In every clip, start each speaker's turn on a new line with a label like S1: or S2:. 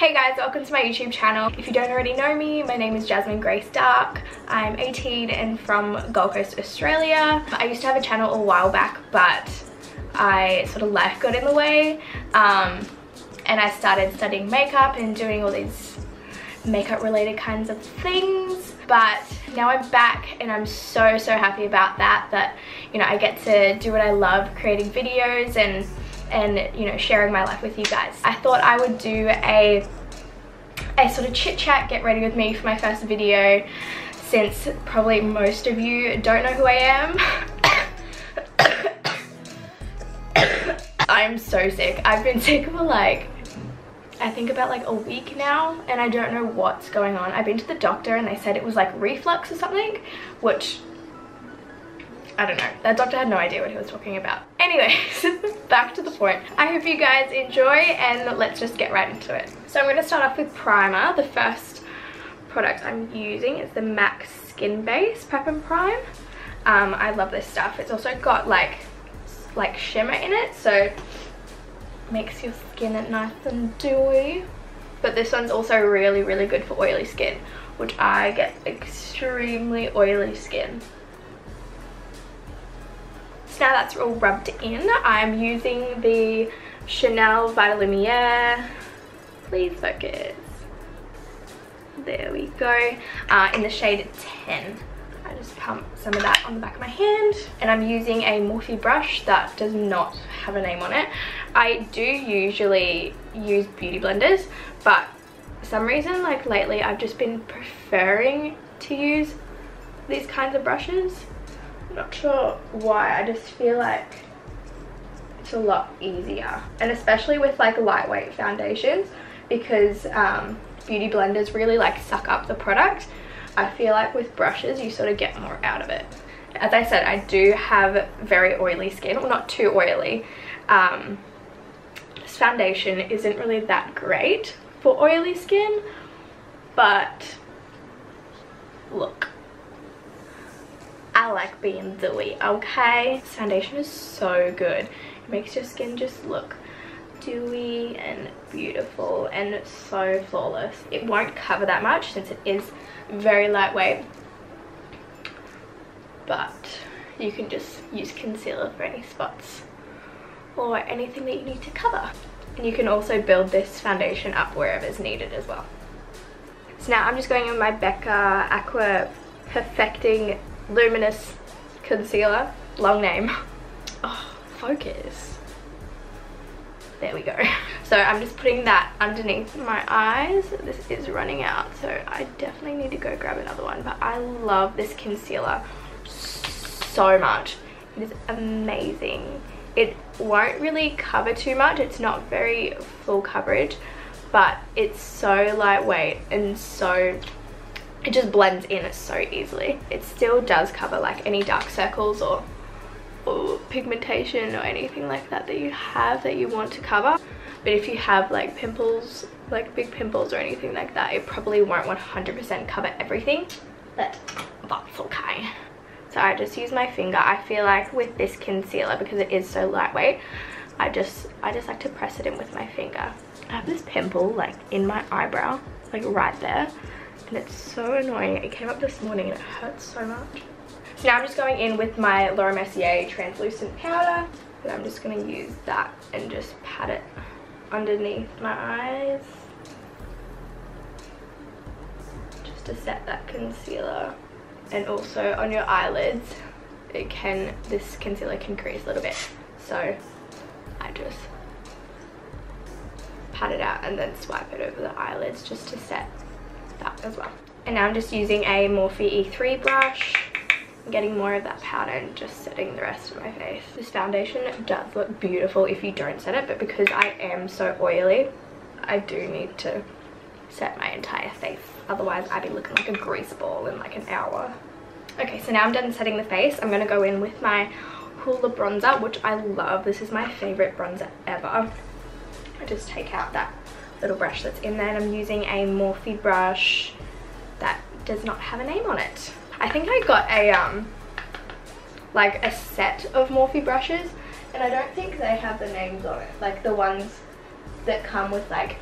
S1: Hey guys, welcome to my YouTube channel. If you don't already know me, my name is Jasmine Grace Dark. I'm 18 and from Gold Coast, Australia. I used to have a channel a while back, but life got in the way, and I started studying makeup and doing all these makeup related kinds of things. But now I'm back and I'm so happy about that, you know, I get to do what I love, creating videos and you know, sharing my life with you guys. I thought I would do a sort of chit chat, get ready with me for my first video, since probably most of you don't know who I am. I'm so sick. I've been sick for like, I think about like a week now, and I don't know what's going on. I've been to the doctor and they said it was like reflux or something, which I don't know. That doctor had no idea what he was talking about. Anyways, back to the point. I hope you guys enjoy and let's just get right into it. So I'm going to start off with primer. The first product I'm using is the MAC Skin Base Pepin Prime. I love this stuff. It's also got like shimmer in it, so makes your skin nice and dewy. But this one's also really good for oily skin, which I get extremely oily skin. So now that's all rubbed in, I'm using the Chanel Vitalumiere. Please focus. There we go. In the shade 10. I just pump some of that on the back of my hand, and I'm using a Morphe brush that does not have a name on it. I do usually use beauty blenders, but for some reason, like lately, I've just been preferring to use these kinds of brushes. I'm not sure why, I just feel like it's a lot easier, and especially with like lightweight foundations, because beauty blenders really like suck up the product. I feel like with brushes you sort of get more out of it. As I said, I do have very oily skin, well, not too oily. This foundation isn't really that great for oily skin, but look, I like being dewy, okay? This foundation is so good. It makes your skin just look dewy and beautiful and so flawless. It won't cover that much since it is very lightweight, but you can just use concealer for any spots or anything that you need to cover. And you can also build this foundation up wherever is needed as well. So now I'm just going in with my Becca Aqua Perfecting Luminous Concealer. Long name. Oh, focus. There we go. So I'm just putting that underneath my eyes. This is running out, so I definitely need to go grab another one. But I love this concealer so much. It is amazing. It won't really cover too much. It's not very full coverage, but it's so lightweight and so it just blends in so easily. It still does cover like any dark circles or pigmentation or anything like that that you have that you want to cover. But if you have like pimples, like big pimples or anything like that, it probably won't 100% cover everything, but that's okay. So I just use my finger. I feel like with this concealer, because it is so lightweight, I just like to press it in with my finger. I have this pimple like in my eyebrow, like right there, and it's so annoying. It came up this morning and it hurts so much. So now I'm just going in with my Mercier translucent powder, and I'm just going to use that and just pat it underneath my eyes just to set that concealer. And also on your eyelids, this concealer can crease a little bit, so I just pat it out and then swipe it over the eyelids just to set that as well. And now I'm just using a Morphe E3 brush. I'm getting more of that powder and just setting the rest of my face. This foundation does look beautiful if you don't set it, but because I am so oily, I do need to set my entire face. Otherwise, I'd be looking like a grease ball in like an hour. Okay, so now I'm done setting the face. I'm going to go in with my Hula bronzer, which I love. This is my favorite bronzer ever. I just take out that little brush that's in there, and I'm using a Morphe brush that does not have a name on it. I think I got a like a set of Morphe brushes, and I don't think they have the names on it, like the ones that come with like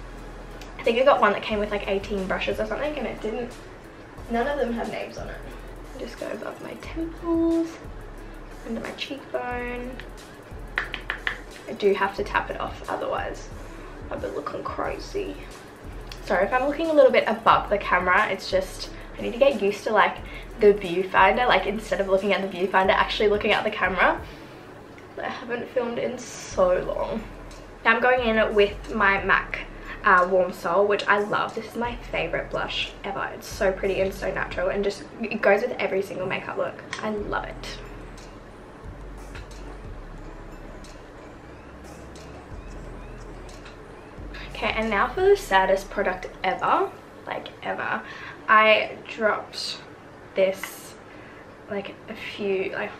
S1: I think I got one that came with like 18 brushes or something, and it didn't, none of them have names on it. Just go above my temples, under my cheekbone. I do have to tap it off, otherwise I'll be looking crazy. Sorry if I'm looking a little bit above the camera, it's just I need to get used to like the viewfinder, like instead of looking at the viewfinder, actually looking at the camera. I haven't filmed in so long. Now I'm going in with my MAC Warm Soul, which I love. This is my favorite blush ever. It's so pretty and so natural, and just it goes with every single makeup look. I love it. Okay, and now for the saddest product ever, like ever. I dropped this like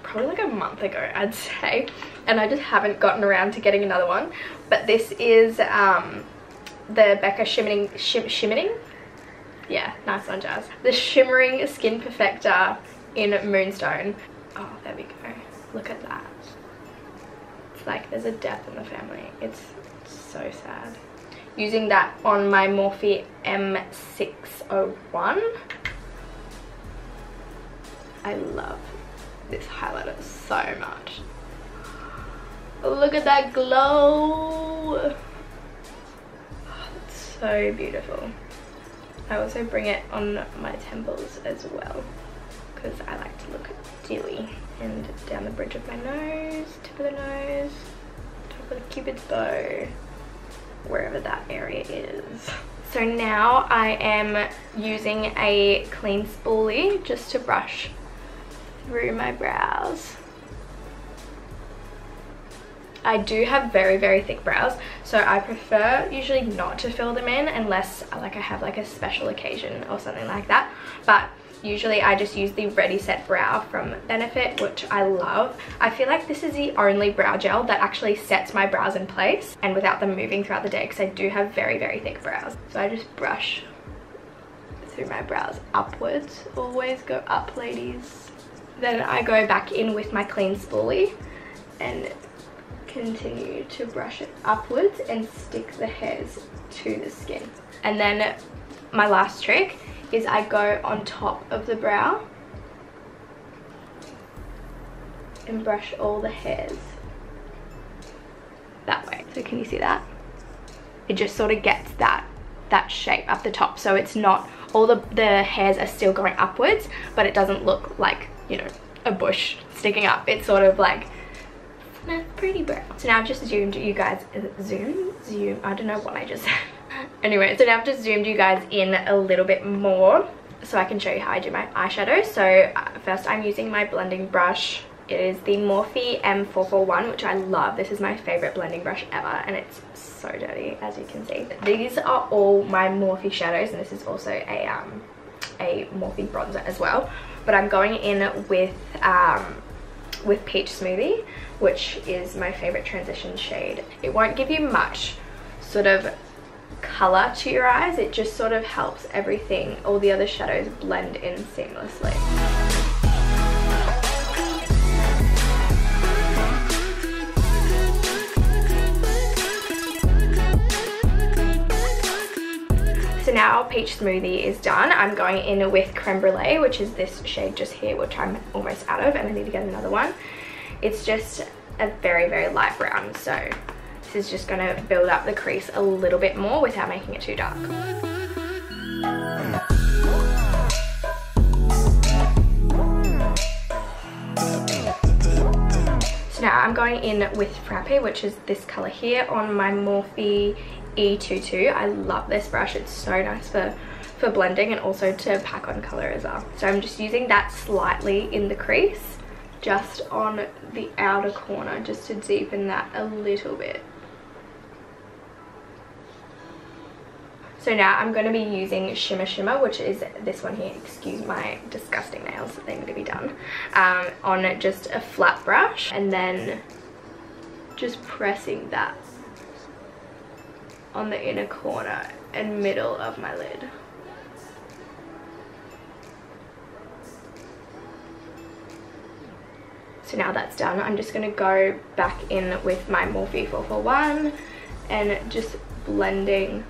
S1: probably like a month ago, I'd say, and I just haven't gotten around to getting another one. But this is the Becca shimmering, yeah, nice one, Jazz. The Shimmering Skin Perfector in Moonstone. Oh, there we go. Look at that. It's like there's a death in the family. It's so sad. Using that on my Morphe M601. I love this highlighter so much. Look at that glow. It's so beautiful. I also bring it on my temples as well, because I like to look dewy. And down the bridge of my nose, tip of the nose, top of the cupid's bow, wherever that area is. So now I am using a clean spoolie just to brush through my brows. I do have very, very thick brows, so I prefer usually not to fill them in unless like I have like a special occasion or something like that. But usually I just use the Ready Set Brow from Benefit, which I love. I feel like this is the only brow gel that actually sets my brows in place and without them moving throughout the day, because I do have very, very thick brows. So I just brush through my brows upwards. Always go up, ladies. Then I go back in with my clean spoolie and continue to brush it upwards and stick the hairs to the skin. And then my last trick is I go on top of the brow and brush all the hairs that way. So can you see that? It just sort of gets that shape up the top, so it's not all the hairs are still going upwards, but it doesn't look like, you know, a bush sticking up. It's sort of like a pretty brow. So now I've just zoomed you guys, zoom, I don't know what I just said. Anyway, so now I've just zoomed you guys in a little bit more so I can show you how I do my eyeshadow. So first I'm using my blending brush. It is the Morphe M441, which I love. This is my favorite blending brush ever, and it's so dirty, as you can see. These are all my Morphe shadows, and this is also a Morphe bronzer as well. But I'm going in with Peach Smoothie, which is my favorite transition shade. It won't give you much sort of color to your eyes, it just sort of helps everything, all the other shadows, blend in seamlessly. So now Peach Smoothie is done. I'm going in with Creme Brulee, which is this shade just here, which I'm almost out of, and I need to get another one. It's just a very, very light brown, so this is just going to build up the crease a little bit more without making it too dark. So now I'm going in with Frappe, which is this color here, on my Morphe E22. I love this brush. It's so nice for blending and also to pack on color as well. So I'm just using that slightly in the crease, just on the outer corner, just to deepen that a little bit. So now I'm going to be using Shimmer, which is this one here. Excuse my disgusting nails, they need to be done. On just a flat brush, and then just pressing that on the inner corner and middle of my lid. So now that's done, I'm just going to go back in with my Morphe 441 and just blending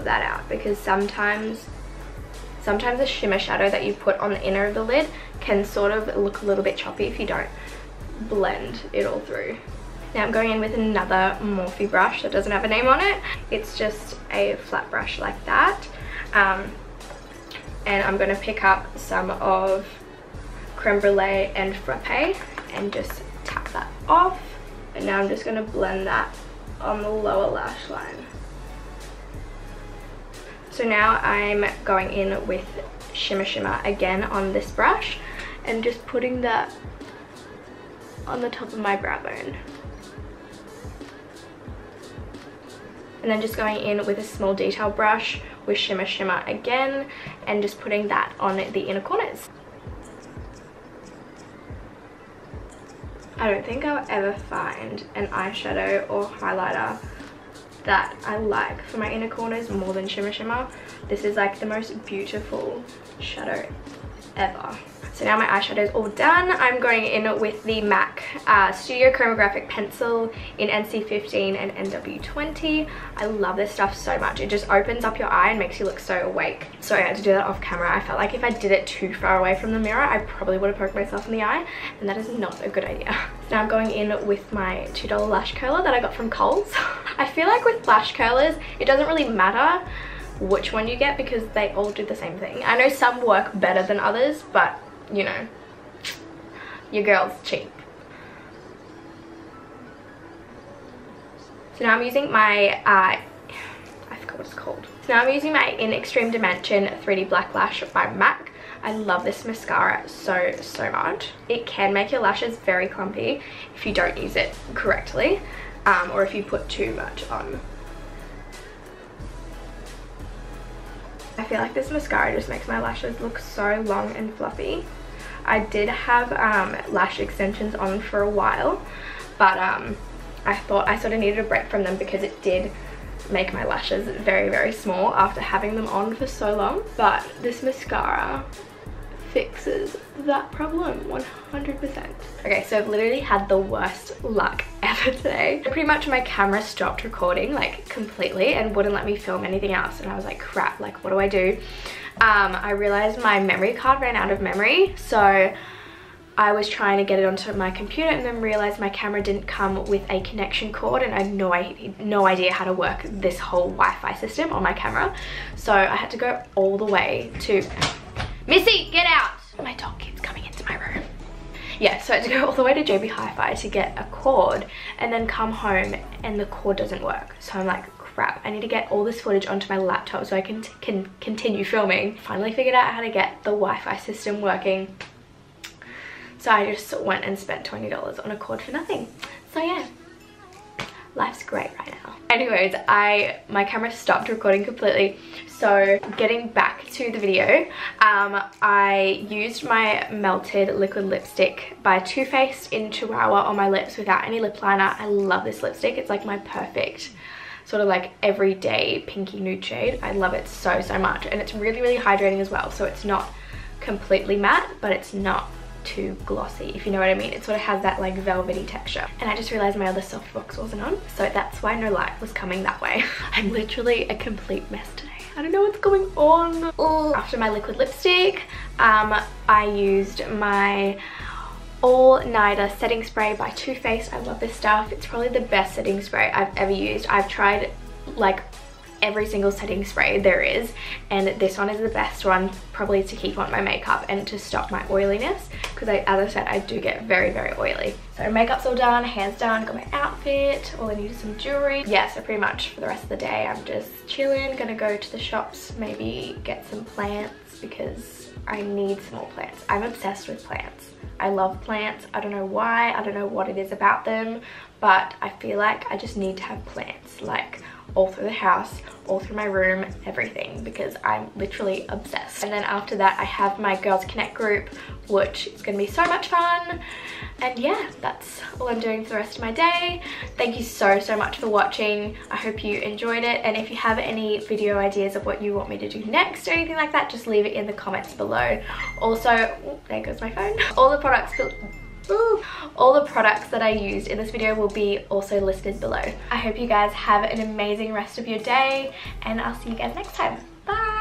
S1: of that out, because sometimes a shimmer shadow that you put on the inner of the lid can sort of look a little bit choppy if you don't blend it all through. Now I'm going in with another Morphe brush that doesn't have a name on it. It's just a flat brush like that. And I'm going to pick up some of Creme Brulee and Frappe and just tap that off. And now I'm just going to blend that on the lower lash line. So now I'm going in with Shimmer again on this brush and just putting that on the top of my brow bone. And then just going in with a small detail brush with Shimmer again and just putting that on the inner corners. I don't think I'll ever find an eyeshadow or highlighter that I like for my inner corners more than Shimmer. This is like the most beautiful shadow ever. So now my eyeshadow is all done. I'm going in with the MAC Studio Chromographic Pencil in NC15 and NW20. I love this stuff so much. It just opens up your eye and makes you look so awake. Sorry, I had to do that off camera. I felt like if I did it too far away from the mirror, I probably would have poked myself in the eye, and that is not a good idea. Now I'm going in with my $2 lash curler that I got from Kohl's. I feel like with lash curlers, it doesn't really matter which one you get because they all do the same thing. I know some work better than others, but you know, your girl's cheap. So now I'm using my, I forgot what it's called. So now I'm using my In Extreme Dimension 3D Black Lash by MAC. I love this mascara so much. It can make your lashes very clumpy if you don't use it correctly, or if you put too much on. I feel like this mascara just makes my lashes look so long and fluffy. I did have lash extensions on for a while, but I thought I sort of needed a break from them because it did make my lashes very small after having them on for so long. But this mascara fixes that problem 100%. Okay, so I've literally had the worst luck ever today. Pretty much my camera stopped recording like completely and wouldn't let me film anything else, and I was like, crap, like what do I do? I realized my memory card ran out of memory, so I was trying to get it onto my computer and then realized my camera didn't come with a connection cord, and I had no idea how to work this whole Wi-Fi system on my camera. So I had to go all the way to... Missy, get out! My dog keeps coming into my room. Yeah, so I had to go all the way to JB Hi-Fi to get a cord and then come home and the cord doesn't work. So I'm like, crap, I need to get all this footage onto my laptop so I can continue filming. Finally figured out how to get the Wi-Fi system working. So I just went and spent $20 on a cord for nothing. So yeah, life's great right now. Anyways, my camera stopped recording completely. So getting back to the video, I used my melted liquid lipstick by Too Faced in Chihuahua on my lips without any lip liner. I love this lipstick. It's like my perfect sort of like everyday pinky nude shade. I love it so much, and it's really hydrating as well. So it's not completely matte, but it's not too glossy, if you know what I mean. It sort of has that like velvety texture. And I just realized my other softbox wasn't on, so that's why no light was coming that way. I'm literally a complete mess today. I don't know what's going on. Ooh. After my liquid lipstick, I used my all-nighter setting spray by Too Faced. I love this stuff. It's probably the best setting spray I've ever used. I've tried like every single setting spray there is, and this one is the best one, probably to keep on my makeup and to stop my oiliness, because as I said, I do get very oily. So makeup's all done, hair's done, got my outfit, all I need is some jewelry. Yeah, so pretty much for the rest of the day I'm just chilling, gonna go to the shops, maybe get some plants because I need some more plants. I'm obsessed with plants. I love plants. I don't know why, I don't know what it is about them, but I feel like I just need to have plants like all through the house, all through my room, everything, because I'm literally obsessed. And then after that I have my Girls Connect group, which is gonna be so much fun. And yeah, that's all I'm doing for the rest of my day. Thank you so much for watching. I hope you enjoyed it, and if you have any video ideas of what you want me to do next or anything like that, just leave it in the comments below. Also, there goes my phone. All the products Ooh. All the products that I used in this video will be also listed below. I hope you guys have an amazing rest of your day, and I'll see you guys next time. Bye!